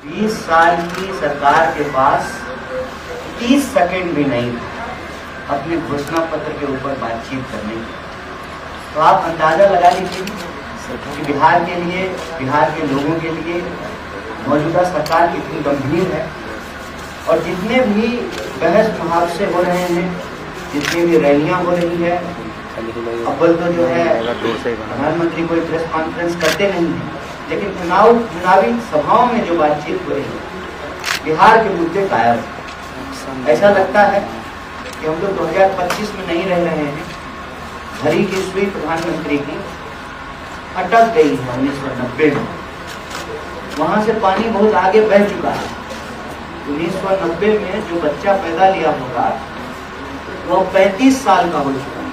20 साल की सरकार के पास 30 सेकंड भी नहीं अपने घोषणा पत्र के ऊपर बातचीत करने की। तो आप अंदाजा लगा लीजिए कि बिहार के लिए, बिहार के लोगों के लिए मौजूदा सरकार कितनी गंभीर है। और जितने भी बहस मुहावसे हो रहे हैं, जितनी भी रैलियां हो रही है, अव्वल तो जो है प्रधानमंत्री कोई प्रेस कॉन्फ्रेंस करते नहीं है, लेकिन चुनावी सभाओं में जो बातचीत हो रही है, बिहार के मुद्दे गायब। ऐसा लगता है कि हम लोग 2025 में नहीं रह रहे हैं। घड़ी की सुई प्रधानमंत्री की अटक गई है 1990 में। वहां से पानी बहुत आगे बह चुका है। 1990 में जो बच्चा पैदा लिया होगा वो 35 साल का हो चुका है,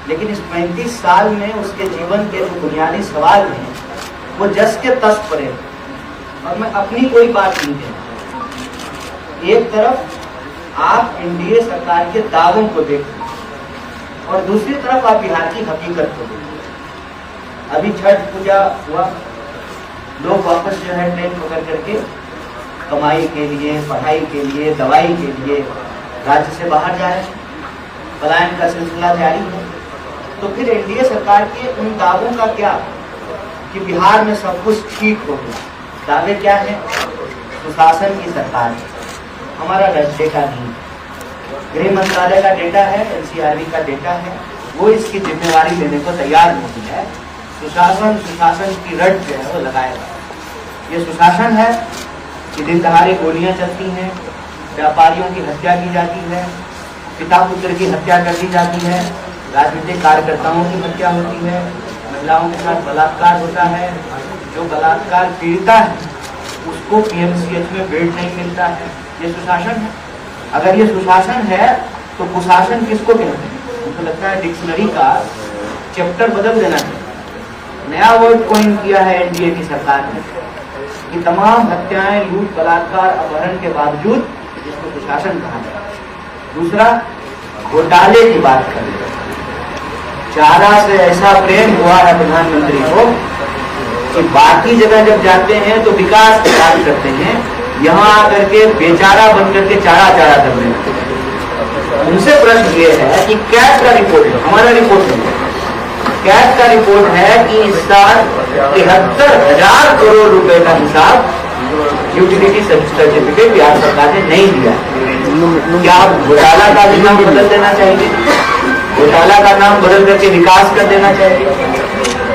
लेकिन इस 35 साल में उसके जीवन के जो बुनियादी सवाल हैं वो जस के तस पड़े। और मैं अपनी कोई बात नहीं कहता। एक तरफ आप एनडीए सरकार के दावों को देखिए और दूसरी तरफ आप बिहार की हकीकत को देखिए। अभी छठ पूजा हुआ, लोग वापस जो है ट्रेन पकड़ करके कमाई के लिए, पढ़ाई के लिए, दवाई के लिए राज्य से बाहर जा रहे हैं। पलायन का सिलसिला जारी है। तो फिर एनडीए सरकार के उन दावों का क्या कि बिहार में सब कुछ ठीक हो गया। दावे क्या है? सुशासन की सरकार है। हमारा डेटा नहीं, गृह मंत्रालय का डेटा है, एनसीआरबी का डेटा है, वो इसकी जिम्मेवारी लेने को तैयार नहीं है। सुशासन की रट जो है वो लगाएगा। ये सुशासन है कि दिन दहाड़े गोलियां चलती हैं, व्यापारियों की हत्या की जाती है, पिता पुत्र की हत्या कर दी जाती है, राजनीतिक कार्यकर्ताओं की हत्या होती है, महिलाओं के साथ बलात्कार होता है। जो बलात्कार पीड़िता है उसको पीएमसीएच में बेड नहीं मिलता है। ये सुशासन है। अगर ये सुशासन है तो कुशासन किसको कहते हैं? मुझे लगता है डिक्शनरी का चैप्टर बदल देना चाहिए। नया वर्ड कॉइन किया है एनडीए की सरकार ने कि तमाम हत्याएं, लूट, बलात्कार, अपहरण के बावजूद इसको सुशासन कहा जाए। दूसरा, घोटाले की बात करें। चारा से ऐसा प्रेम हुआ है प्रधानमंत्री को कि बाकी जगह जब जाते हैं तो विकास की बात करते हैं, यहाँ आकर के बेचारा बन करके चारा कर रहे हैं। उनसे प्रश्न ये है कि कैट का रिपोर्ट है, हमारा रिपोर्ट नहीं है। कैट का रिपोर्ट है कि इस साल 73,000 करोड़ रुपए का हिसाब यूटिलिटी सर्टिफिकेट बिहार सरकार ने नहीं दिया। क्या घोटाला का भी नाम बदल देना चाहिए? घोटाला का नाम बदल करके विकास कर देना चाहिए।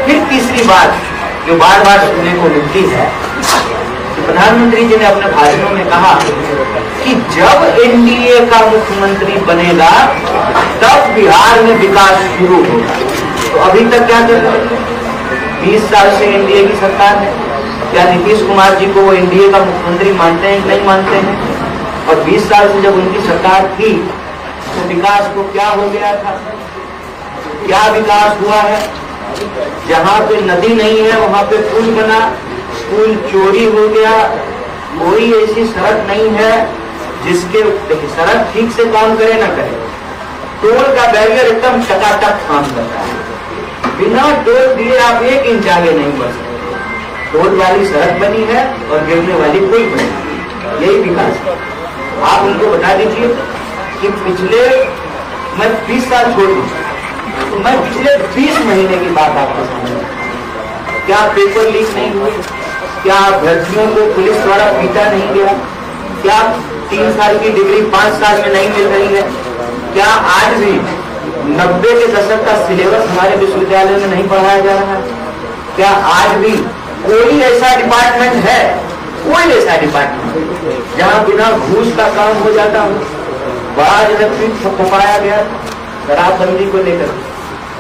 फिर तीसरी बात जो बार बार सुनने को मिलती है कि प्रधानमंत्री जी ने अपने भाषणों में कहा कि जब एनडीए का मुख्यमंत्री बनेगा तब बिहार में विकास शुरू होगा। तो अभी तक क्या कर रहे हैं? 20 साल से एनडीए की सरकार है। क्या नीतीश कुमार जी को वो एनडीए का मुख्यमंत्री मानते हैं कि नहीं मानते हैं? और 20 साल से जब उनकी सरकार थी तो विकास को क्या हो गया था? क्या विकास हुआ है? जहाँ पे नदी नहीं है वहां पे पुल बना, पुल चोरी हो गया। कोई ऐसी सड़क नहीं है जिसके सड़क ठीक से काम करे ना करे। टोल का बैरियर एकदम टकाटक काम करता है। बिना टोल दिए आप 1 इंच आगे नहीं बढ़ सकते। टोल वाली सड़क बनी है और गिरने वाली पुल बनी है। यही विकास है। आप उनको बता दीजिए कि पिछले, मैं 20 साल छोड़ दूँ तो मैं पिछले 20 महीने की बात आपको समझ, क्या पेपर लीक नहीं हुए? क्या अभ्यर्थियों को पुलिस द्वारा पीटा नहीं गया? क्या 3 साल की डिग्री 5 साल में नहीं मिल रही है? क्या आज भी 90 के दशक का सिलेबस हमारे विश्वविद्यालय में नहीं पढ़ाया जा रहा है? क्या आज भी कोई ऐसा डिपार्टमेंट है, कोई ऐसा डिपार्टमेंट जहां बिना घूस का काम हो जाता हो? बड़ा इलेक्ट्रिक छपाया गया शराबबंदी को लेकर,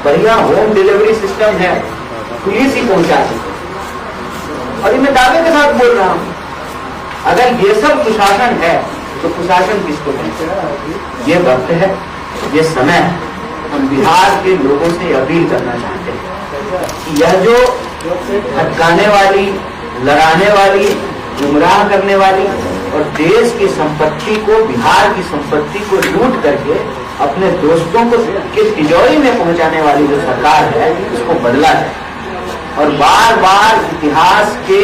बढ़िया होम डिलीवरी सिस्टम है, पुलिस ही पहुंचा सकती। और मैं दावे के साथ बोल रहा हूं, अगर ये सब सुशासन है तो कुशासन किसको कहते हैं? ये वक्त है, ये समय है। हम बिहार के लोगों से अपील करना चाहते हैं कि यह जो भटकाने वाली, लड़ाने वाली, गुमराह करने वाली और देश की संपत्ति को, बिहार की संपत्ति को लूट करके अपने दोस्तों को के तिजोरी में पहुंचाने वाली जो सरकार है उसको बदला जाए। और बार बार इतिहास के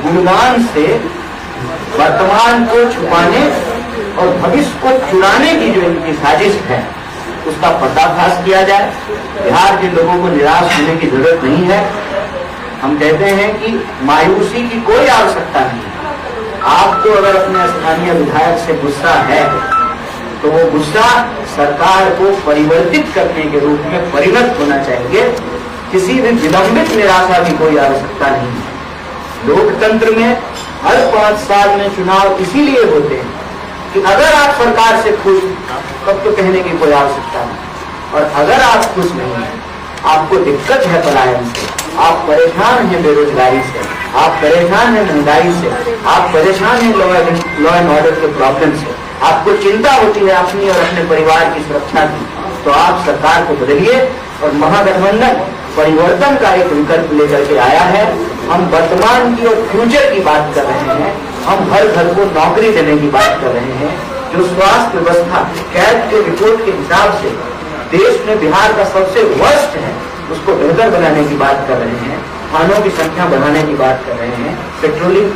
गुणगान से वर्तमान को छुपाने और भविष्य को चुराने की जो इनकी साजिश है उसका पर्दाफाश किया जाए। बिहार के लोगों को निराश होने की जरूरत नहीं है। हम कहते हैं कि मायूसी की कोई आवश्यकता नहीं। आपको अगर अपने स्थानीय विधायक से गुस्सा है तो वो गुस्सा सरकार को परिवर्तित करने के रूप में परिणत होना चाहिए। किसी भी विलंबित निराशा की कोई आवश्यकता नहीं है। लोकतंत्र में हर 5 साल में चुनाव इसीलिए होते हैं कि अगर आप सरकार से खुश तब तो कहने की कोई आवश्यकता नहीं, और अगर आप खुश नहीं हैं, आपको दिक्कत है पलायन से, आप परेशान हैं बेरोजगारी से, आप परेशान हैं महंगाई से, आप परेशान हैं लॉ एंड ऑर्डर के प्रॉब्लम से, आपको चिंता होती है अपनी और अपने परिवार की सुरक्षा की, तो आप सरकार को बदलिए। और महागठबंधन परिवर्तन का एक विकल्प लेकर के आया है। हम वर्तमान की और फ्यूचर की बात कर रहे हैं। हम हर घर को नौकरी देने की बात कर रहे हैं। जो स्वास्थ्य व्यवस्था कैट के रिपोर्ट के हिसाब से देश में बिहार का सबसे वर्स्ट है, उसको बेहतर बनाने की बात कर रहे हैं। थानों की संख्या बढ़ाने की बात कर रहे हैं। पेट्रोलिंग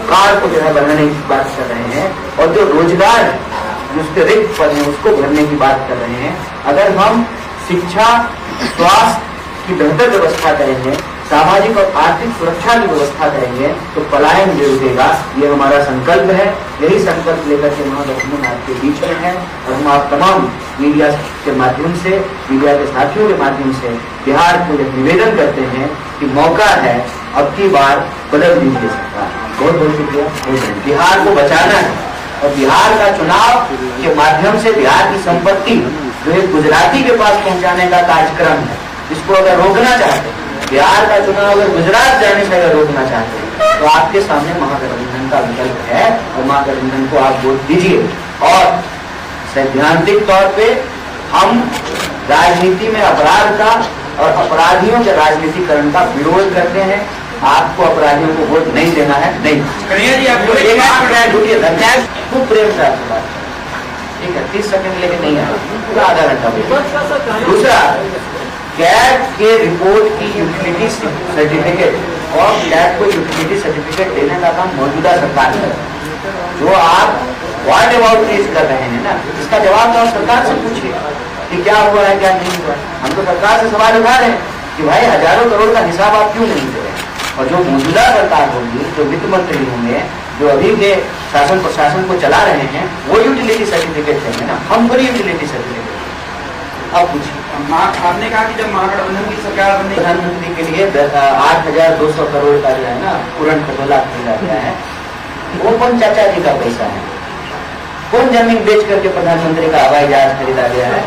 कार को जो है बढ़ाने की बात कर रहे हैं। और जो रोजगार है, जिसके रिक्त पद है, उसको भरने की बात कर रहे हैं। अगर हम शिक्षा, स्वास्थ्य की बेहतर व्यवस्था करेंगे, सामाजिक और आर्थिक सुरक्षा की व्यवस्था करेंगे, तो पलायन जो रुकेगा। ये हमारा संकल्प है। यही संकल्प लेकर के महागठबंधन आपके बीच में है। और हम आप तमाम मीडिया के माध्यम से, मीडिया के साथियों के माध्यम से बिहार को यह निवेदन करते हैं कि मौका है, अब की बार बदल दीजिए सरकार। बहुत बहुत शुक्रिया। बिहार को बचाना है और बिहार का चुनाव के माध्यम से बिहार की संपत्ति जो एक गुजराती के पास पहुंचाने का कार्यक्रम है, इसको अगर रोकना चाहते हैं, बिहार का चुनाव अगर गुजरात जाने से अगर रोकना चाहते हैं, तो आपके सामने महागठबंधन का विकल्प है और महागठबंधन को आप वोट दीजिए। और सैद्धांतिक तौर पे हम राजनीति में अपराध का और अपराधियों के राजनीतिकरण का विरोध करते हैं। आपको अपराधियों को वोट नहीं देना है, नहीं। खूब प्रेम से आपसे बात, ठीक है, 30 सेकंड लेके नहीं आया, पूरा आधा घंटा। दूसरा, कैट के रिपोर्ट की यूटिलिटी सर्टिफिकेट और कैट को यूटिलिटी सर्टिफिकेट देने का काम मौजूदा सरकार है। जो आप व्हाट अबाउट केस कर रहे हैं ना, इसका जवाब तो आप सरकार से पूछिए कि क्या हुआ है, क्या नहीं हुआ। हम तो सरकार से सवाल उठा रहे हैं कि भाई हजारों करोड़ का हिसाब आप क्यों नहीं दे रहे। और जो मौजूदा सरकार होगी, जो वित्त मंत्री होंगे, जो अभी के शासन प्रशासन को चला रहे हैं, वो यूटिलिटी सर्टिफिकेट देंगे ना, हम पूरी यूटिलिटी सर्टिफिकेट। अब पूछिए, आपने कहा कि जब महागठबंधन की सरकार बनी, प्रधानमंत्री के लिए 8,200 करोड़ का जो है ना पूर्ण खटोला खरीदा गया है। वो कौन चाचा जी का पैसा है? कौन जमीन बेच करके प्रधानमंत्री का हवाई जहाज खरीदा गया है?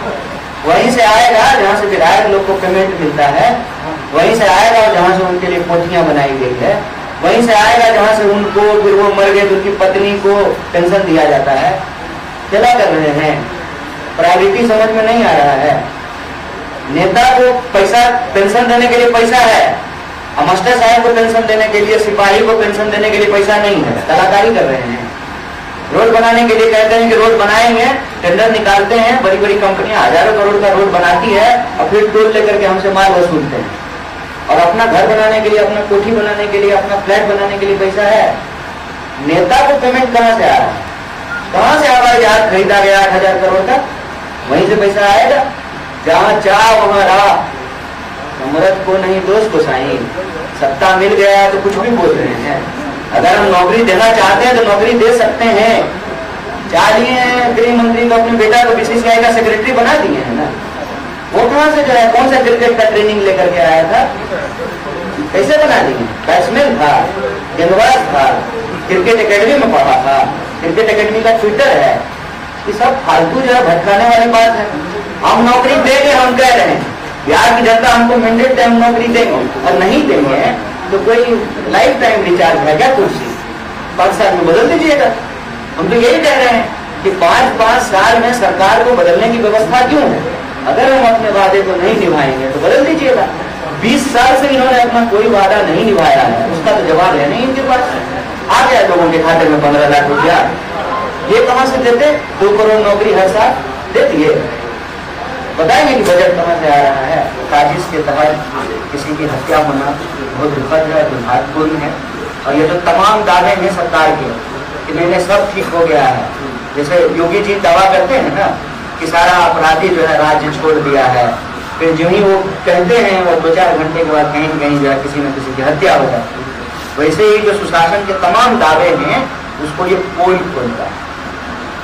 वहीं से आएगा जहां से विधायक लोग को पेमेंट मिलता है, वहीं से आएगा जहां से उनके लिए कोठियां बनाई गई है, वहीं से आएगा जहां से उनको, फिर वो मर गए तो उनकी पत्नी को पेंशन दिया जाता है। क्या कर रहे हैं? प्रायोरिटी समझ में नहीं आ रहा है। नेता को पैसा, पेंशन देने के लिए पैसा है, और मास्टर साहब को पेंशन देने के लिए, सिपाही को पेंशन देने के लिए पैसा नहीं है। कलाकारी कर रहे हैं। रोड बनाने के लिए कहते हैं कि रोड बनाएंगे, टेंडर निकालते हैं, बड़ी बड़ी कंपनियां हजारों करोड़ का रोड बनाती है और फिर टोल लेकर के हमसे माल वसूलते हैं। और अपना घर बनाने के लिए, अपना कोठी बनाने के लिए, अपना फ्लैट बनाने के लिए पैसा है। नेता को पेमेंट कहां से आ रहा है? कहां से हवाई जहाज खरीदा गया 8,000 करोड़ का? वहीं से पैसा आएगा। जहां चाह वहां राह, अमृत को नहीं दोस्त को साई। सत्ता मिल गया तो कुछ भी बोल रहे हैं। अगर हम नौकरी देना चाहते हैं तो नौकरी दे सकते हैं। चाहिए गृह मंत्री को अपने बेटा को बीसीसीआई का सेक्रेटरी बना दिए हैं ना। वो कहां से जो है, कौन सा क्रिकेट का ट्रेनिंग लेकर के आया था? कैसे बना दिए? बैट्समैन था, गेंदबाज था, क्रिकेट एकेडमी में पढ़ा था, क्रिकेट एकेडमी का ट्विटर है। ये सब फालतू जो है भटकाने वाली बात है। हम नौकरी देंगे, हम कह रहे हैं, बिहार की जनता हमको मैंडेट है, हम नौकरी देंगे। और नहीं देंगे तो कोई लाइफ टाइम रिचार्ज है क्या कुर्सी? 5 साल में बदल दीजिएगा। हम तो यही कह रहे हैं कि 5-5 साल में सरकार को बदलने की व्यवस्था क्यों है? अगर हम अपने वादे को नहीं निभाएंगे तो बदल दीजिएगा। 20 साल से इन्होंने अपना कोई वादा नहीं निभाया है, उसका तो जवाब है नहीं इनके पास। आ गया लोगों के खाते में 15 लाख रुपया। ये कहां से देते? 2 करोड़ नौकरी हर साल दे दिए। बताएंगे कि बजट कहां से आ रहा है। साजिश के तहत किसी की हत्या होना बहुत दुखद है, दुर्भाग्यपूर्ण है। और ये जो तमाम दावे हैं सरकार के कि नहीं सब ठीक हो गया है, जैसे योगी जी दावा करते हैं ना कि सारा अपराधी जो है राज्य छोड़ दिया है, फिर जो ही वो कहते हैं और 2-4 घंटे के बाद कहीं कहीं जो है किसी न किसी की हत्या हो जाती है। वैसे ही जो सुशासन के तमाम दावे हैं उसको ये पोल खोलता है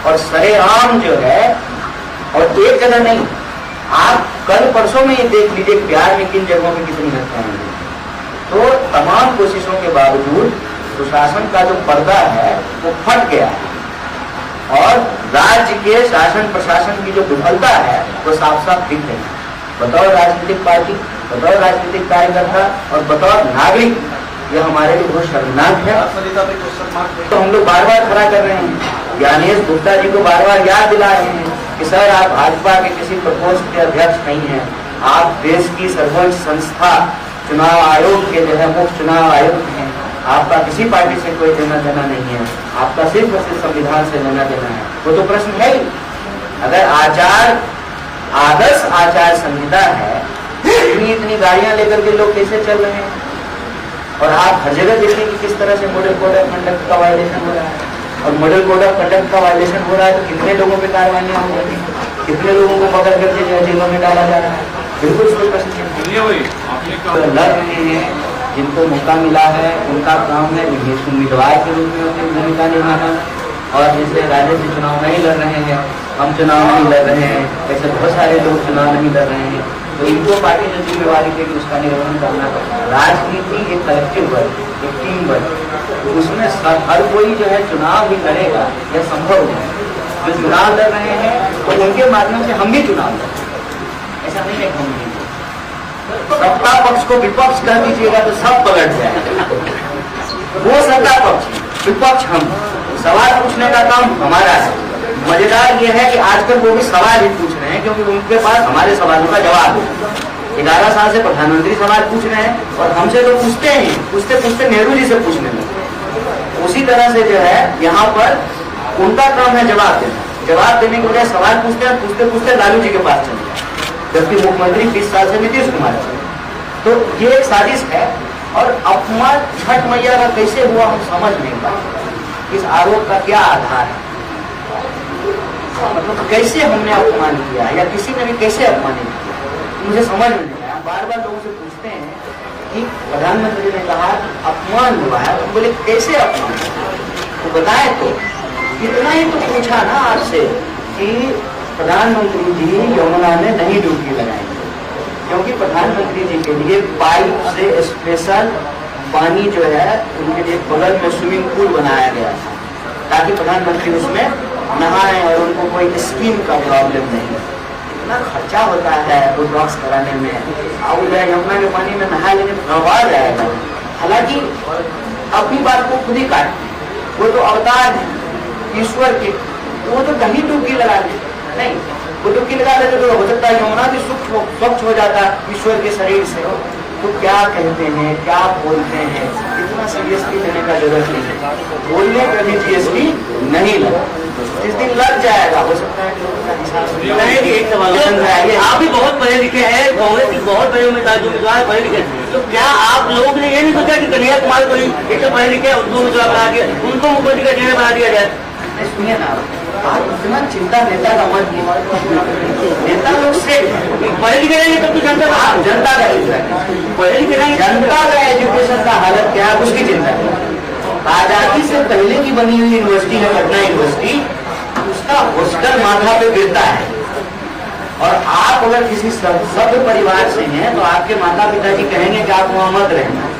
और सरेआम जो है, और एक जगह नहीं, आप कल परसों में ये देख लीजिए बिहार में किन जगहों पे कितनी हत्याएं हुई। तो तमाम कोशिशों के बावजूद सुशासन का जो पर्दा है वो फट गया है और राज्य के शासन प्रशासन की जो विफलता है वो साफ साफ दिख रही है। बतौर राजनीतिक पार्टी, बतौर राजनीतिक कार्यकर्ता और बतौर नागरिक यह हमारे लिए बहुत शर्मनाक है। तो हम लोग बार बार खड़ा कर रहे हैं, ज्ञानेश गुप्ता जी को बार बार याद दिला रहे हैं कि सर आप भाजपा के किसी प्रकोष्ठ के अध्यक्ष नहीं हैं, आप देश की सर्वोच्च संस्था चुनाव आयोग के जो है मुख्य चुनाव आयुक्त हैं, आपका किसी पार्टी से कोई लेना देना नहीं है, आपका सिर्फ और सिर्फ संविधान से लेना देना है। वो तो प्रश्न है ही, अगर आदर्श आचार संहिता है, इतनी गाड़ियां लेकर के लोग कैसे चल रहे हैं? और आप हर जगह देखिए कि किस तरह से मॉडल कोड ऑफ कंडक्ट का वायलेशन हो रहा है, और मॉडल कोड ऑफ कंडक्ट का वायलेशन हो रहा है तो कितने लोगों पे कार्रवाइयां हो रही है, कितने लोगों को पकड़ करके जेलों में डाला जा रहा है। बिल्कुल कोई प्रश्न लड़ रहे हैं, जिनको मौका मिला है उनका काम है उम्मीदवार के रूप में अपनी भूमिका निभाना, और जैसे राजद से चुनाव नहीं लड़ रहे हैं, हम चुनाव नहीं लड़ रहे हैं, ऐसे बहुत सारे लोग चुनाव नहीं लड़ रहे हैं, तो इनको पार्टी जो जिम्मेवारी थी उसका निर्वहन करना। राजनीति एक कलेक्टिव वर्क, एक टीम वर्क, उसमें हर कोई जो है चुनाव ही लड़ेगा, यह संभव नहीं। जो चुनाव लड़ रहे हैं तो उनके माध्यम से हम भी चुनाव लड़ रहे हैं, ऐसा नहीं है हम नहीं। सत्ता पक्ष को विपक्ष कर दीजिएगा तो सब पलट जाएगा, वो सत्ता पक्ष विपक्ष हम, सवाल पूछने का काम हमारा है। मजेदार ये है कि आजकल वो भी सवाल ही पूछ रहे हैं क्योंकि उनके पास हमारे सवालों का जवाब है। 11 साल से प्रधानमंत्री सवाल पूछ रहे हैं और हमसे तो पूछते हैं, पूछते पूछते नेहरू जी से पूछने लगे। उसी तरह से जो है यहाँ पर उनका काम है जवाब देना, जवाब देने के बजाय सवाल पूछते हैं, पूछते पूछते लालू जी के पास चले गए, जबकि मुख्यमंत्री 20 साल से नीतीश कुमार है। तो ये एक साजिश है और अपमान छठ मैया का कैसे हुआ हम समझ नहीं पाए। इस आरोप का क्या आधार है, मतलब कैसे हमने अपमान किया या किसी ने भी कैसे अपमानित किया, मुझे समझ में नहीं आया। बार बार लोगों से पूछते हैं कि प्रधानमंत्री ने कहा अपमान हुआ है, तो बोले कैसे अपमान, तो बताए तो इतना ही तो पूछा ना आपसे कि प्रधानमंत्री जी यमुना में नहीं डुबकी लगाएंगे, क्योंकि प्रधानमंत्री जी के लिए पाइप से स्पेशल पानी जो है उनके लिए बगल में स्विमिंग पूल बनाया गया था ताकि प्रधानमंत्री उसमें नहाएं और उनको कोई स्किन का प्रॉब्लम नहीं। इतना खर्चा होता है बोटॉक्स कराने में, और यमुना के पानी में नहा लेने गंवा जाएगा। हालांकि अपनी बात को खुद ही काटते हैं, वो तो अवतार है ईश्वर के, वो तो कहीं डुबकी लगा दे नहीं, वो डुबकी लगा देते तो हो सकता है यमुना भी स्वच्छ हो जाता ईश्वर के शरीर से। तो क्या कहते हैं, क्या बोलते हैं, इतना सीरियसली लेने का जरूरत नहीं है। बोलने का भी जीएसटी नहीं लगा, जिस दिन लग जाएगा हो सकता है लोगों का हिसाब एक सवाल है। आप भी बहुत पढ़े लिखे हैं, कांग्रेस के बहुत बड़े उम्मीदवार पढ़े लिखे, तो क्या आप लोगों ने ये नहीं सोचा कि कन्हैया कुमार को एक तो पढ़े लिखे उनको उम्मीदवार बना के उनको मुख्यमंत्री का चेहरा बना दिया जाए? सुनिए ना, आप इतना चिंता नेता का मत कीजिए, नेता लोग से पढ़े लिखे रहेंगे तब तो जनता का पढ़े लिखे रहेंगे, जनता का एजुकेशन का हालत क्या है उसकी चिंता है। आजादी से पहले की बनी हुई यूनिवर्सिटी है पटना यूनिवर्सिटी, उसका हॉस्टल माथा पे गिरता है, और आप अगर किसी सभ्य परिवार से हैं तो आपके माता पिताजी कहेंगे कि आप वहाँ मत रहना,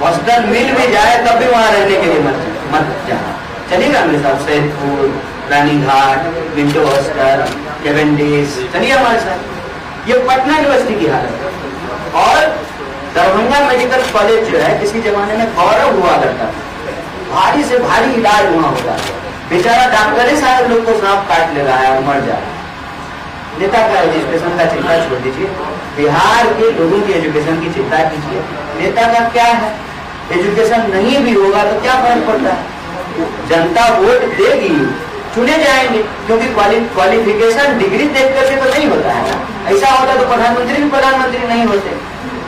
हॉस्टल मिल भी जाए तब भी वहाँ रहने के लिए मत जाना। चलिएगा मेरे साथ सैदपुर, रानी घाट, विंडो हॉस्टल, कैवेंडिश, चलिए हमारे साथ। ये पटना यूनिवर्सिटी की हालत है। और दरभंगा मेडिकल कॉलेज जो है किसी जमाने में गौरव हुआ करता था, भारी से भारी इलाज वहाँ होता है, बेचारा डॉक्टर ही सारे लोग को सांप काट ले रहा है और मर जा रहा है। नेता का एजुकेशन का चिंता छोड़ दीजिए, बिहार के लोगों की एजुकेशन की चिंता कीजिए। नेता का क्या है, एजुकेशन नहीं भी होगा तो क्या फर्क पड़ता है, जनता वोट देगी, चुने जाएंगे, क्योंकि क्वालिफिकेशन डिग्री देख करके तो नहीं होता है ना। ऐसा होता तो प्रधानमंत्री भी प्रधानमंत्री नहीं होते,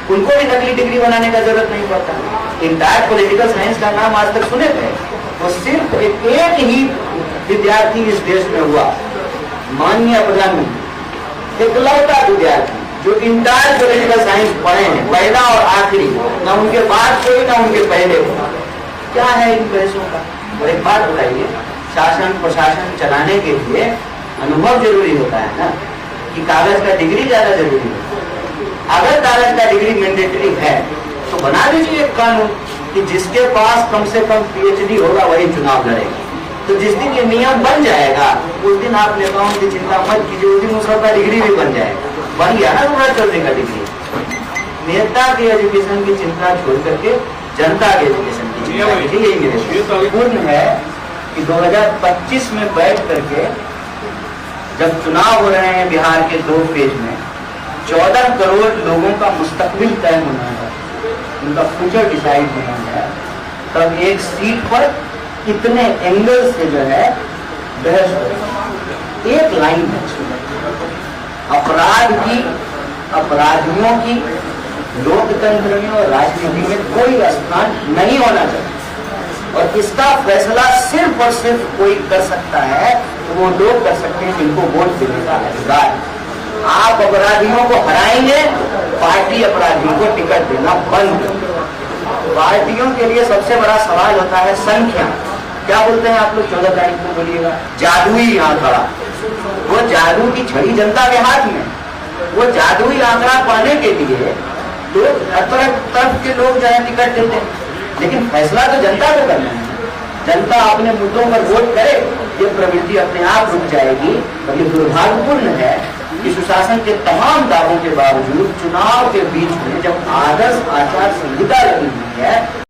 उनको भी नकली डिग्री बनाने का जरूरत नहीं पड़ता। इंटायर पॉलिटिकल साइंस का नाम आज तक सुने थे? तो सिर्फ एक ही विद्यार्थी इस देश में हुआ, माननीय प्रधानमंत्री, इकलौता विद्यार्थी जो इंटायर पॉलिटिकल साइंस पढ़े हैं, पहला और आखिरी, ना उनके बाद कोई ना उनके पहले। क्या है इन बहसों का? और एक बात बताइए, शासन प्रशासन चलाने के लिए अनुभव जरूरी होता है ना, कि कागज का डिग्री ज्यादा जरूरी है? अगर कागज का डिग्री मैंडेटरी है तो बना दीजिए एक कानून कि जिसके पास कम से कम PhD होगा वही चुनाव लड़ेगा। तो जिस दिन ये नियम बन जाएगा उस दिन आप नेताओं की चिंता मत कीजिए, उस दिन उसका डिग्री भी बन जाएगा। बन गया ना तुम्हारा चौधरी का डिग्री। नेता के एजुकेशन की चिंता छोड़ करके जनता के एजुकेशन की चिंता कीजिए। यही मेरे पूर्ण है कि 2025 में बैठ करके जब चुनाव हो रहे हैं बिहार के 2 फेज में, 14 करोड़ लोगों का मुस्तकबिल तय होना है, उनका फ्यूचर डिसाइड होना है, तब एक सीट पर कितने एंगल से जो है बहस हो। एक लाइन है, अपराध की, अपराधियों की लोकतंत्र में और राजनीति में कोई स्थान नहीं होना चाहिए। और इसका फैसला सिर्फ और सिर्फ कोई कर सकता है तो वो लोग कर सकते हैं जिनको वोट देने का अधिकार। आप अपराधियों को हराएंगे, पार्टी अपराधियों को टिकट देना बंद कर। पार्टियों के लिए सबसे बड़ा सवाल होता है संख्या। क्या बोलते हैं आप लोग? 14 तारीख को बोलिएगा जादुई यहाँ खड़ा। वो जादू की छड़ी जनता के हाथ में। वो जादुई आंकड़ा पाने के लिए तो तरफ के लोग जो है टिकट देते हैं, लेकिन फैसला तो जनता को करना है। जनता अपने मुद्दों पर वोट करे, ये प्रवृत्ति अपने आप रुक जाएगी। और ये दुर्भाग्यपूर्ण है कि सुशासन के तमाम दावों के बावजूद चुनाव के बीच में जब आदर्श आचार संहिता लगी हुई है